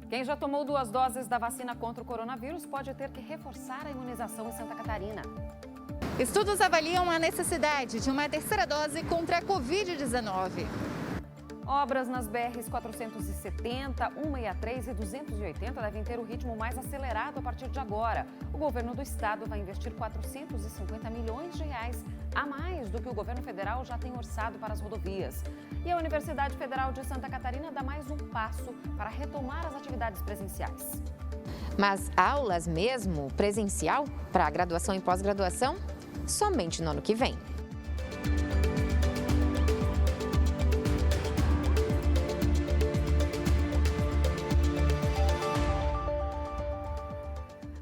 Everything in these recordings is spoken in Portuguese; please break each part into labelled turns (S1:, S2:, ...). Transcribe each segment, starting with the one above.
S1: Quem já tomou 2 doses da vacina contra o coronavírus pode ter que reforçar a imunização em Santa Catarina.
S2: Estudos avaliam a necessidade de uma terceira dose contra a Covid-19.
S1: Obras nas BRs 470, 163 e 280 devem ter o ritmo mais acelerado a partir de agora. O governo do estado vai investir 450 milhões de reais a mais do que o governo federal já tem orçado para as rodovias. E a Universidade Federal de Santa Catarina dá mais um passo para retomar as atividades presenciais.
S3: Mas aulas mesmo presencial para graduação e pós-graduação? Somente no ano que vem.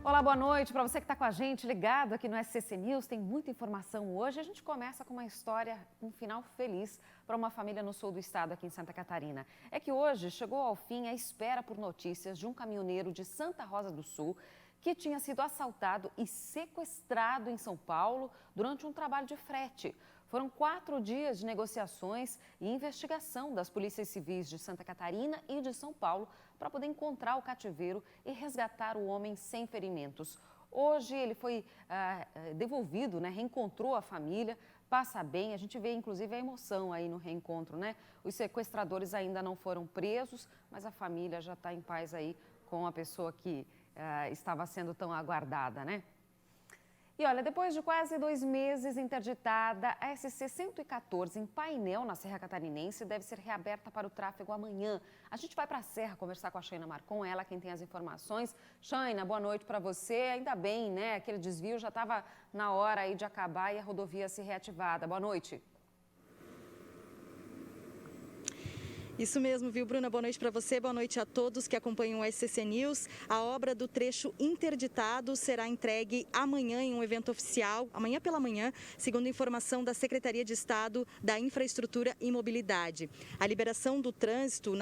S1: Olá, boa noite. Para você que está com a gente, ligado aqui no SCC News, tem muita informação hoje. A gente começa com uma história, um final feliz para uma família no sul do estado, aqui em Santa Catarina. É que hoje chegou ao fim a espera por notícias de um caminhoneiro de Santa Rosa do Sul que tinha sido assaltado e sequestrado em São Paulo durante um trabalho de frete. Foram 4 dias de negociações e investigação das polícias civis de Santa Catarina e de São Paulo para poder encontrar o cativeiro e resgatar o homem sem ferimentos. Hoje ele foi devolvido, reencontrou a família, passa bem. A gente vê inclusive a emoção aí no reencontro, Os sequestradores ainda não foram presos, mas a família já está em paz aí com a pessoa que estava sendo tão aguardada, E olha, depois de quase 2 meses interditada, a SC 114 em Painel, na Serra Catarinense, deve ser reaberta para o tráfego amanhã. A gente vai para a Serra conversar com a Shaina Marcon, ela quem tem as informações. Shaina, boa noite para você. Ainda bem, Aquele desvio já estava na hora aí de acabar e a rodovia ser reativada. Boa noite.
S4: Isso mesmo, viu, Bruna? Boa noite para você, boa noite a todos que acompanham o SCC News. A obra do trecho interditado será entregue amanhã em um evento oficial, amanhã pela manhã, segundo informação da Secretaria de Estado da Infraestrutura e Mobilidade. A liberação do trânsito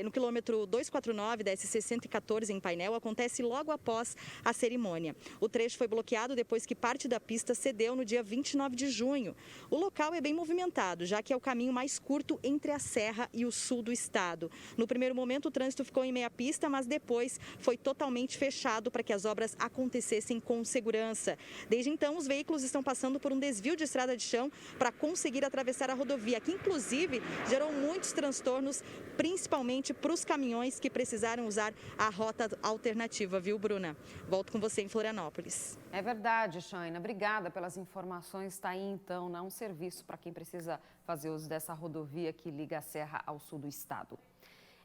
S4: no quilômetro 249 da SC 114 em Painel acontece logo após a cerimônia. O trecho foi bloqueado depois que parte da pista cedeu no dia 29 de junho. O local é bem movimentado, já que é o caminho mais curto entre a Serra e o sul do estado. No primeiro momento, o trânsito ficou em meia pista, mas depois foi totalmente fechado para que as obras acontecessem com segurança. Desde então, os veículos estão passando por um desvio de estrada de chão para conseguir atravessar a rodovia, que inclusive gerou muitos transtornos, principalmente para os caminhões que precisaram usar a rota alternativa, viu, Bruna? Volto com você em Florianópolis.
S1: É verdade, Shaina. Obrigada pelas informações. Está aí, então, um serviço para quem precisa fazer uso dessa rodovia que liga a Serra ao sul do estado.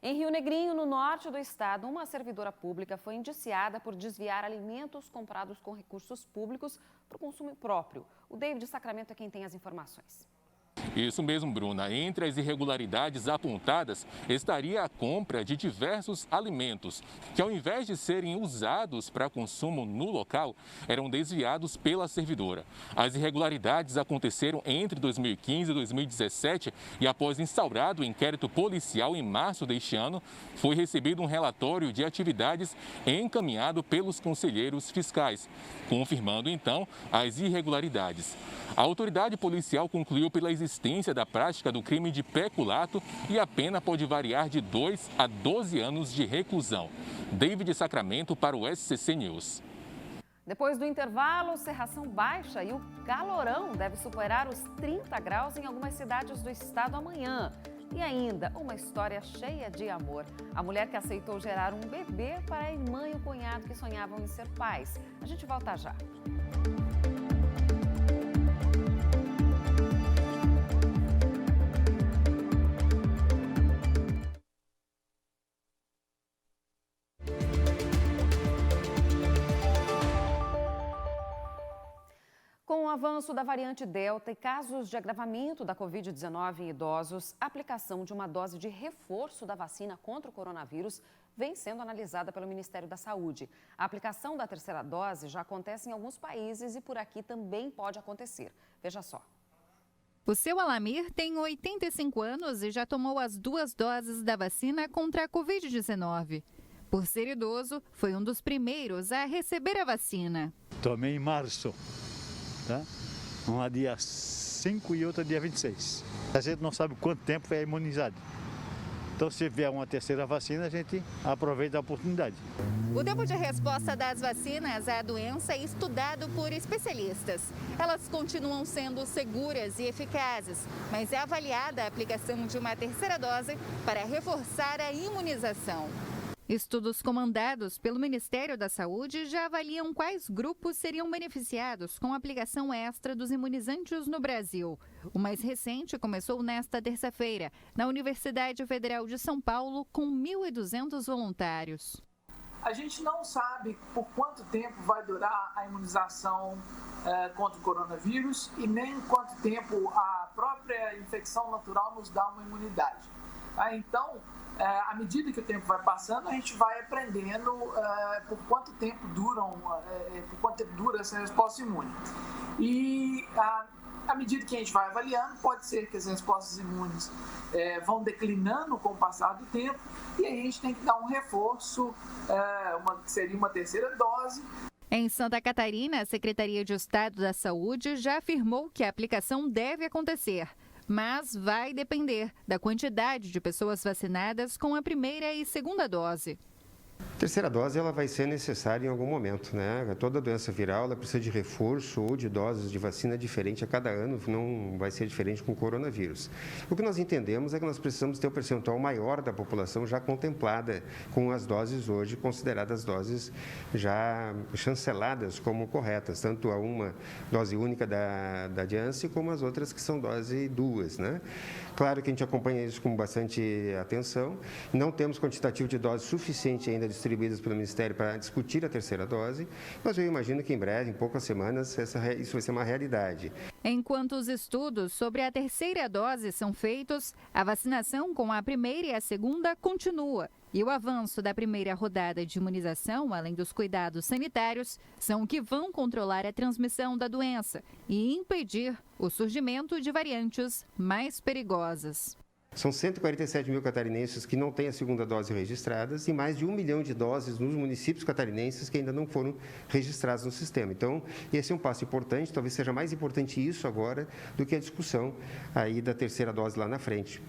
S1: Em Rio Negrinho, no norte do estado, uma servidora pública foi indiciada por desviar alimentos comprados com recursos públicos para o consumo próprio. O David Sacramento é quem tem as informações.
S5: Isso mesmo, Bruna. Entre as irregularidades apontadas estaria a compra de diversos alimentos que, ao invés de serem usados para consumo no local, eram desviados pela servidora. As irregularidades aconteceram entre 2015 e 2017 e, após instaurado o inquérito policial em março deste ano, foi recebido um relatório de atividades encaminhado pelos conselheiros fiscais, confirmando então as irregularidades. A autoridade policial concluiu pela existência da prática do crime de peculato e a pena pode variar de 2 a 12 anos de reclusão. David Sacramento para o SCC News.
S1: Depois do intervalo, cerração baixa e o calorão deve superar os 30 graus em algumas cidades do estado amanhã. E ainda, uma história cheia de amor. A mulher que aceitou gerar um bebê para a irmã e o cunhado que sonhavam em ser pais. A gente volta já. Com o avanço da variante Delta e casos de agravamento da Covid-19 em idosos, a aplicação de uma dose de reforço da vacina contra o coronavírus vem sendo analisada pelo Ministério da Saúde. A aplicação da terceira dose já acontece em alguns países e por aqui também pode acontecer. Veja só.
S2: O seu Alamir tem 85 anos e já tomou as 2 doses da vacina contra a Covid-19. Por ser idoso, foi um dos primeiros a receber a vacina.
S6: Tomei em março. Tá? Uma dia 5 e outra dia 26. A gente não sabe quanto tempo é imunizado. Então, se vier uma terceira vacina, a gente aproveita a oportunidade.
S2: O tempo de resposta das vacinas à doença é estudado por especialistas. Elas continuam sendo seguras e eficazes, mas é avaliada a aplicação de uma terceira dose para reforçar a imunização. Estudos comandados pelo Ministério da Saúde já avaliam quais grupos seriam beneficiados com a aplicação extra dos imunizantes no Brasil. O mais recente começou nesta terça-feira, na Universidade Federal de São Paulo, com 1.200 voluntários.
S7: A gente não sabe por quanto tempo vai durar a imunização contra o coronavírus e nem quanto tempo a própria infecção natural nos dá uma imunidade. Então, à medida que o tempo vai passando, a gente vai aprendendo por quanto tempo dura essa resposta imune. E à medida que a gente vai avaliando, pode ser que as respostas imunes vão declinando com o passar do tempo e aí a gente tem que dar um reforço, que seria uma terceira dose.
S2: Em Santa Catarina, a Secretaria de Estado da Saúde já afirmou que a aplicação deve acontecer, mas vai depender da quantidade de pessoas vacinadas com a primeira e segunda dose.
S8: A terceira dose ela vai ser necessária em algum momento, né? Toda doença viral ela precisa de reforço ou de doses de vacina diferente a cada ano, não vai ser diferente com o coronavírus. O que nós entendemos é que nós precisamos ter um percentual maior da população já contemplada com as doses hoje consideradas doses já chanceladas como corretas, tanto a uma dose única da Janssen como as outras que são dose duas, né? Claro que a gente acompanha isso com bastante atenção, não temos quantitativo de doses suficiente ainda distribuídas pelo Ministério para discutir a terceira dose, mas eu imagino que em breve, em poucas semanas, isso vai ser uma realidade.
S2: Enquanto os estudos sobre a terceira dose são feitos, a vacinação com a primeira e a segunda continua. E o avanço da primeira rodada de imunização, além dos cuidados sanitários, são o que vão controlar a transmissão da doença e impedir o surgimento de variantes mais perigosas.
S8: São 147 mil catarinenses que não têm a segunda dose registradas e mais de 1 milhão de doses nos municípios catarinenses que ainda não foram registrados no sistema. Então, esse é um passo importante, talvez seja mais importante isso agora do que a discussão aí da terceira dose lá na frente.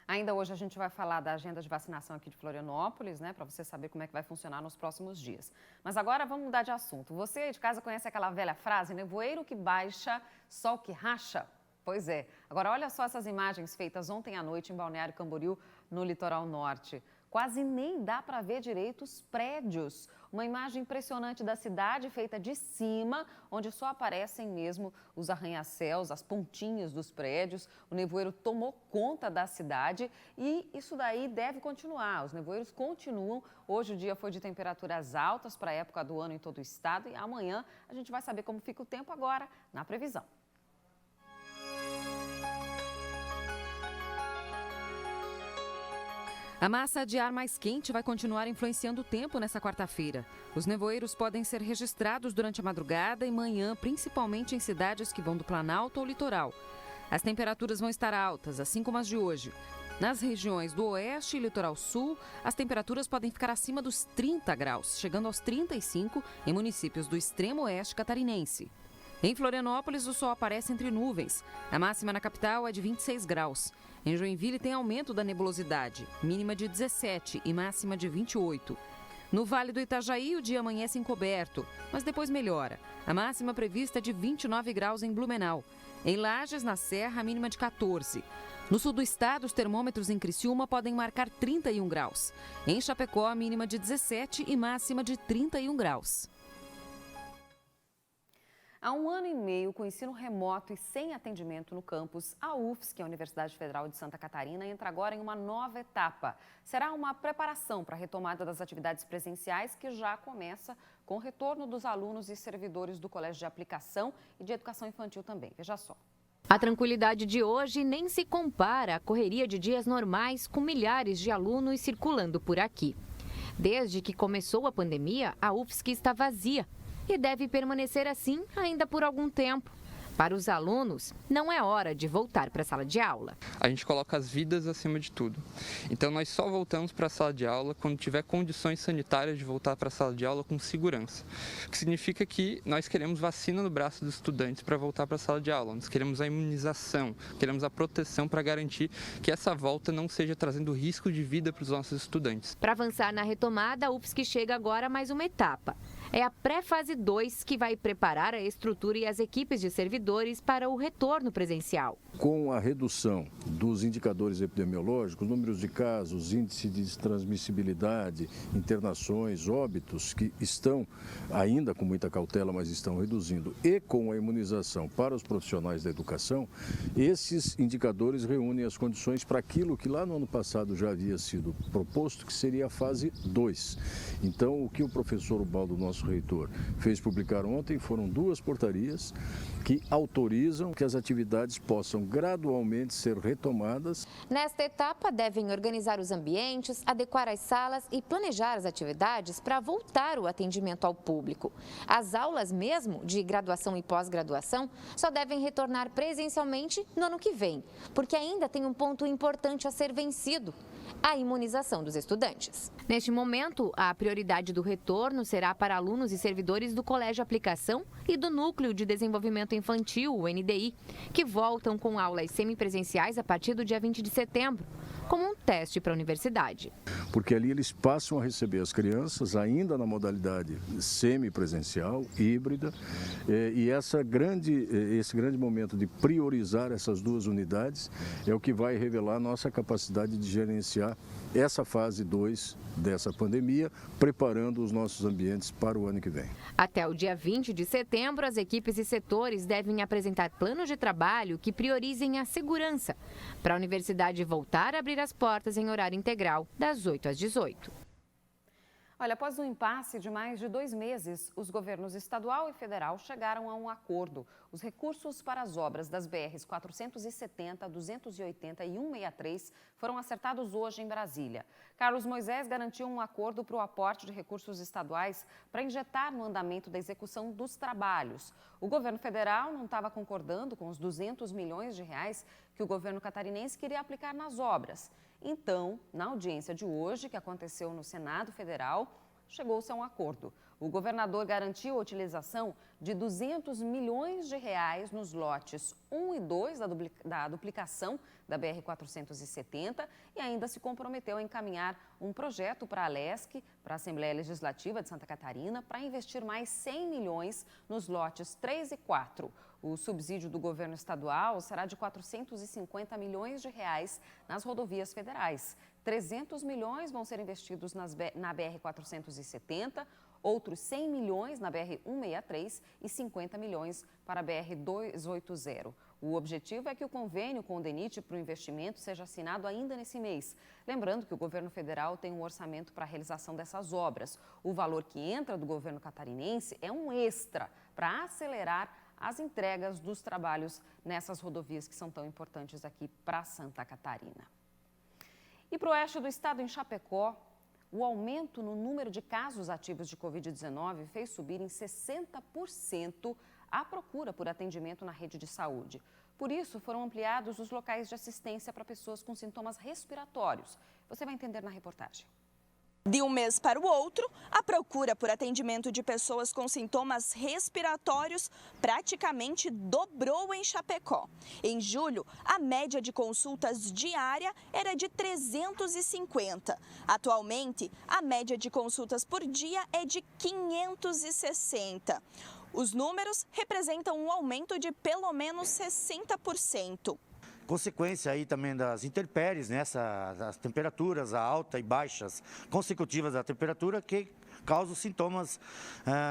S1: Ainda hoje a gente vai falar da agenda de vacinação aqui de Florianópolis, né, para você saber como é que vai funcionar nos próximos dias. Mas agora vamos mudar de assunto. Você aí de casa conhece aquela velha frase, nevoeiro que baixa, sol que racha? Pois é. Agora olha só essas imagens feitas ontem à noite em Balneário Camboriú, no litoral norte. Quase nem dá para ver direito os prédios. Uma imagem impressionante da cidade feita de cima, onde só aparecem mesmo os arranha-céus, as pontinhas dos prédios. O nevoeiro tomou conta da cidade e isso daí deve continuar. Os nevoeiros continuam. Hoje o dia foi de temperaturas altas para a época do ano em todo o estado e amanhã a gente vai saber como fica o tempo agora na previsão. A massa de ar mais quente vai continuar influenciando o tempo nessa quarta-feira. Os nevoeiros podem ser registrados durante a madrugada e manhã, principalmente em cidades que vão do Planalto ao litoral. As temperaturas vão estar altas, assim como as de hoje. Nas regiões do oeste e litoral sul, as temperaturas podem ficar acima dos 30 graus, chegando aos 35 em municípios do extremo oeste catarinense. Em Florianópolis, o sol aparece entre nuvens. A máxima na capital é de 26 graus. Em Joinville tem aumento da nebulosidade, mínima de 17 e máxima de 28. No Vale do Itajaí, o dia amanhece encoberto, mas depois melhora. A máxima prevista é de 29 graus em Blumenau. Em Lages, na Serra, a mínima de 14. No sul do estado, os termômetros em Criciúma podem marcar 31 graus. Em Chapecó, a mínima de 17 e máxima de 31 graus. Há 1 ano e meio, com ensino remoto e sem atendimento no campus, a UFSC, a Universidade Federal de Santa Catarina, entra agora em uma nova etapa. Será uma preparação para a retomada das atividades presenciais, que já começa com o retorno dos alunos e servidores do Colégio de Aplicação e de Educação Infantil também. Veja só.
S3: A tranquilidade de hoje nem se compara à correria de dias normais com milhares de alunos circulando por aqui. Desde que começou a pandemia, a UFSC está vazia. E deve permanecer assim ainda por algum tempo. Para os alunos, não é hora de voltar para a sala de aula.
S9: A gente coloca as vidas acima de tudo. Então nós só voltamos para a sala de aula quando tiver condições sanitárias de voltar para a sala de aula com segurança. O que significa que nós queremos vacina no braço dos estudantes para voltar para a sala de aula. Nós queremos a imunização, queremos a proteção para garantir que essa volta não seja trazendo risco de vida para os nossos estudantes.
S3: Para avançar na retomada, a UFSC chega agora a mais uma etapa. É a pré-fase 2 que vai preparar a estrutura e as equipes de servidores para o retorno presencial.
S10: Com a redução dos indicadores epidemiológicos, números de casos, índice de transmissibilidade, internações, óbitos, que estão ainda com muita cautela, mas estão reduzindo, e com a imunização para os profissionais da educação, esses indicadores reúnem as condições para aquilo que lá no ano passado já havia sido proposto, que seria a fase 2. Então, o que o professor Ubaldo, nosso reitor, fez publicar ontem foram 2 portarias que autorizam que as atividades possam gradualmente ser retomadas.
S3: Nesta etapa, devem organizar os ambientes, adequar as salas e planejar as atividades para voltar o atendimento ao público. As aulas mesmo, de graduação e pós-graduação, só devem retornar presencialmente no ano que vem, porque ainda tem um ponto importante a ser vencido: a imunização dos estudantes. Neste momento, a prioridade do retorno será para alunos e servidores do Colégio Aplicação e do Núcleo de Desenvolvimento Infantil, o NDI, que voltam com aulas semipresenciais a partir do dia 20 de setembro, como um teste para a universidade.
S10: Porque ali eles passam a receber as crianças ainda na modalidade semipresencial, híbrida, e esse grande momento de priorizar essas 2 unidades é o que vai revelar a nossa capacidade de gerenciar essa fase 2 dessa pandemia, preparando os nossos ambientes para o ano que vem.
S3: Até o dia 20 de setembro, as equipes e setores devem apresentar planos de trabalho que priorizem a segurança, para a universidade voltar a abrir as portas em horário integral, das 8 às 18.
S1: Olha, após um impasse de mais de 2 meses, os governos estadual e federal chegaram a um acordo. Os recursos para as obras das BRs 470, 280 e 163 foram acertados hoje em Brasília. Carlos Moisés garantiu um acordo para o aporte de recursos estaduais para injetar no andamento da execução dos trabalhos. O governo federal não estava concordando com os 200 milhões de reais que o governo catarinense queria aplicar nas obras. Então, na audiência de hoje, que aconteceu no Senado Federal, chegou-se a um acordo. O governador garantiu a utilização de 200 milhões de reais nos lotes 1 e 2 da duplicação da BR-470 e ainda se comprometeu a encaminhar um projeto para a Alesc, para a Assembleia Legislativa de Santa Catarina, para investir mais 100 milhões nos lotes 3 e 4. O subsídio do governo estadual será de 450 milhões de reais nas rodovias federais. 300 milhões vão ser investidos na BR-470, outros 100 milhões na BR-163 e 50 milhões para a BR-280. O objetivo é que o convênio com o DENIT para o investimento seja assinado ainda nesse mês. Lembrando que o governo federal tem um orçamento para a realização dessas obras. O valor que entra do governo catarinense é um extra para acelerar as entregas dos trabalhos nessas rodovias que são tão importantes aqui para Santa Catarina. E para o oeste do estado, em Chapecó, o aumento no número de casos ativos de Covid-19 fez subir em 60% a procura por atendimento na rede de saúde. Por isso, foram ampliados os locais de assistência para pessoas com sintomas respiratórios. Você vai entender na reportagem.
S11: De um mês para o outro, a procura por atendimento de pessoas com sintomas respiratórios praticamente dobrou em Chapecó. Em julho, a média de consultas diária era de 350. Atualmente, a média de consultas por dia é de 560. Os números representam um aumento de pelo menos 60%.
S12: Consequência aí também das intempéries, né? Das temperaturas altas e baixas consecutivas da temperatura que causam sintomas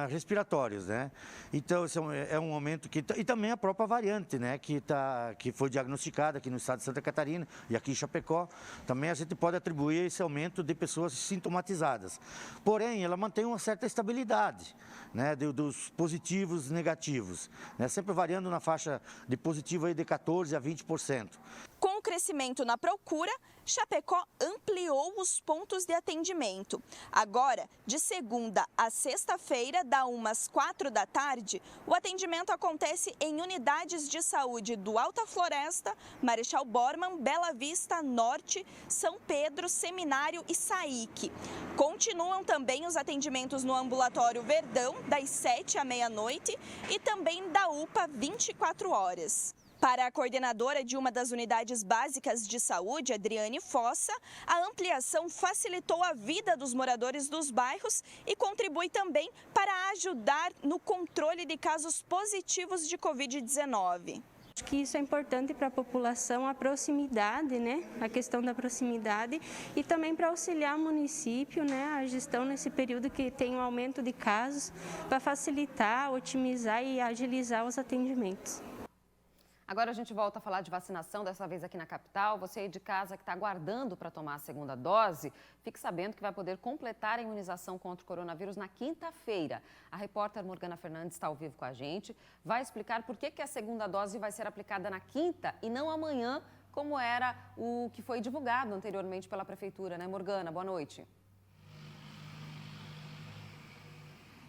S12: respiratórios, né? Então, esse é um aumento que... E também a própria variante, né? Que foi diagnosticada aqui no estado de Santa Catarina e aqui em Chapecó. Também a gente pode atribuir esse aumento de pessoas sintomatizadas. Porém, ela mantém uma certa estabilidade, né? Dos positivos e negativos, né? Sempre variando na faixa de positivo aí de 14% a 20%. atendimento.
S11: Com o crescimento na procura, Chapecó ampliou os pontos de atendimento. Agora, de segunda a sexta-feira, da 1 às 4 da tarde, o atendimento acontece em unidades de saúde do Alta Floresta, Marechal Bormann, Bela Vista, Norte, São Pedro, Seminário e Saíque. Continuam também os atendimentos no Ambulatório Verdão, das 7 à meia-noite, e também da UPA 24 horas. Para a coordenadora de uma das unidades básicas de saúde, Adriane Fossa, a ampliação facilitou a vida dos moradores dos bairros e contribui também para ajudar no controle de casos positivos de Covid-19.
S13: Acho que isso é importante para a população, a proximidade, né? A questão da proximidade e também para auxiliar o município, né? A gestão nesse período que tem um aumento de casos, para facilitar, otimizar e agilizar os atendimentos.
S1: Agora a gente volta a falar de vacinação, dessa vez aqui na capital. Você aí de casa que está aguardando para tomar a segunda dose, fique sabendo que vai poder completar a imunização contra o coronavírus na quinta-feira. A repórter Morgana Fernandes está ao vivo com a gente, vai explicar por que a segunda dose vai ser aplicada na quinta e não amanhã, como era o que foi divulgado anteriormente pela Prefeitura, né, Morgana? Boa noite.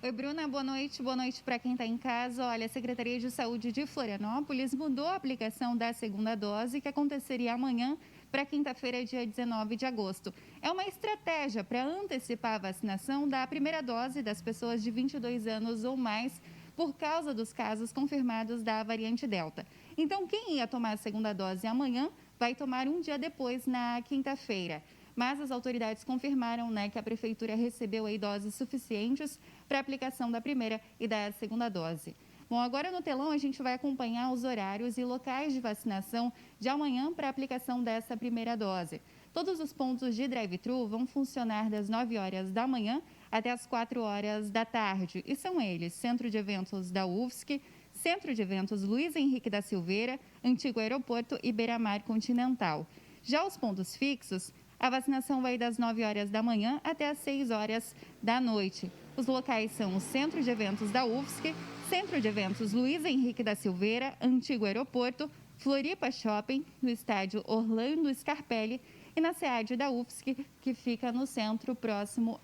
S2: Oi, Bruna, boa noite para quem está em casa. Olha, a Secretaria de Saúde de Florianópolis mudou a aplicação da segunda dose, que aconteceria amanhã para quinta-feira, dia 19 de agosto. É uma estratégia para antecipar a vacinação da primeira dose das pessoas de 22 anos ou mais, por causa dos casos confirmados da variante Delta. Então, quem ia tomar a segunda dose amanhã vai tomar um dia depois, na quinta-feira. Mas as autoridades confirmaram, né, que a Prefeitura recebeu aí doses suficientes para a aplicação da primeira e da segunda dose. Bom, agora no telão a gente vai acompanhar os horários e locais de vacinação de amanhã para a aplicação dessa primeira dose. Todos os pontos de drive-thru vão funcionar das 9 horas da manhã até as 4 horas da tarde. E são eles: Centro de Eventos da UFSC, Centro de Eventos Luiz Henrique da Silveira, Antigo Aeroporto e Beira-Mar Continental. Já os pontos fixos, a vacinação vai das 9 horas da manhã até as 6 horas da noite. Os locais são o Centro de Eventos da UFSC, Centro de Eventos Luiz Henrique da Silveira, Antigo Aeroporto, Floripa Shopping, no estádio Orlando Scarpelli e na SEAD da UFSC, que fica no centro, próximo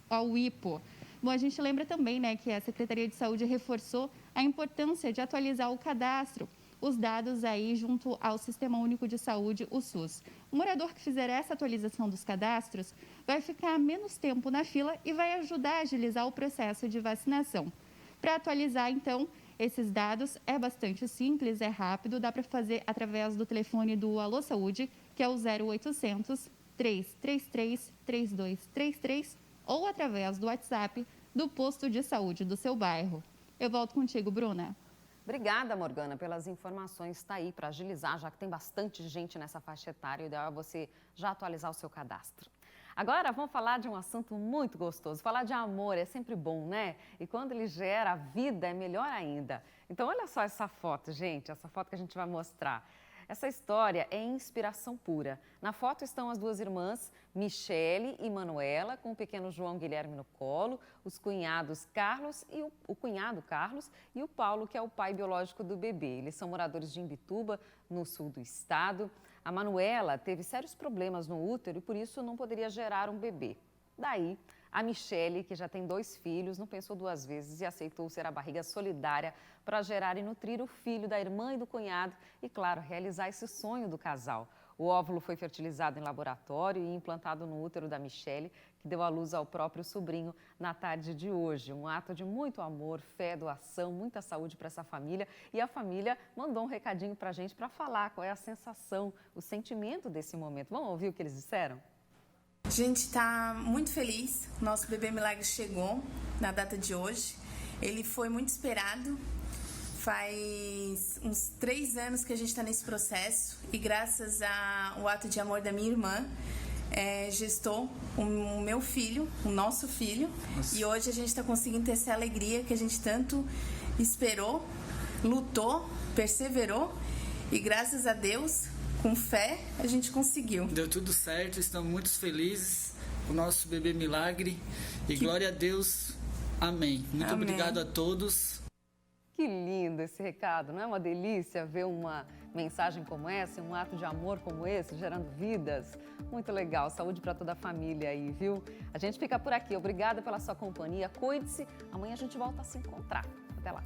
S2: ao IPO. Bom, a gente lembra também, né, que a Secretaria de Saúde reforçou a importância de atualizar o cadastro, os dados aí junto ao Sistema Único de Saúde, o SUS. O morador que fizer essa atualização dos cadastros vai ficar menos tempo na fila e vai ajudar a agilizar o processo de vacinação. Para atualizar, então, esses dados é bastante simples, é rápido, dá para fazer através do telefone do Alô Saúde, que é o 0800 333 3233, ou através do WhatsApp do posto de saúde do seu bairro. Eu volto contigo, Bruna.
S1: Obrigada, Morgana, pelas informações. Está aí para agilizar, já que tem bastante gente nessa faixa etária, o ideal é você já atualizar o seu cadastro. Agora vamos falar de um assunto muito gostoso. Falar de amor é sempre bom, né? E quando ele gera vida é melhor ainda. Então olha só essa foto, gente, essa foto que a gente vai mostrar. Essa história é inspiração pura. Na foto estão as duas irmãs, Michele e Manuela, com o pequeno João Guilherme no colo, os cunhados Carlos e o cunhado Carlos e o Paulo, que é o pai biológico do bebê. Eles são moradores de Imbituba, no sul do estado. A Manuela teve sérios problemas no útero e por isso não poderia gerar um bebê. Daí, a Michele, que já tem 2 filhos, não pensou 2 vezes e aceitou ser a barriga solidária para gerar e nutrir o filho da irmã e do cunhado e, claro, realizar esse sonho do casal. O óvulo foi fertilizado em laboratório e implantado no útero da Michele, que deu à luz ao próprio sobrinho na tarde de hoje. Um ato de muito amor, fé, doação, muita saúde para essa família. E a família mandou um recadinho para a gente para falar qual é a sensação, o sentimento desse momento. Vamos ouvir o que eles disseram?
S14: A gente está muito feliz, nosso bebê milagre chegou na data de hoje. Ele foi muito esperado, faz uns 3 anos que a gente está nesse processo e graças ao ato de amor da minha irmã, gestou o meu filho, o nosso filho. Nossa. E hoje a gente está conseguindo ter essa alegria que a gente tanto esperou, lutou, perseverou e graças a Deus, com fé, a gente conseguiu.
S15: Deu tudo certo, estamos muito felizes com o nosso bebê milagre e glória a Deus, amém. Muito obrigado a todos.
S1: Que lindo esse recado, não é uma delícia ver uma mensagem como essa, um ato de amor como esse, gerando vidas. Muito legal, saúde para toda a família aí, viu? A gente fica por aqui, obrigada pela sua companhia, cuide-se. Amanhã a gente volta a se encontrar. Até lá.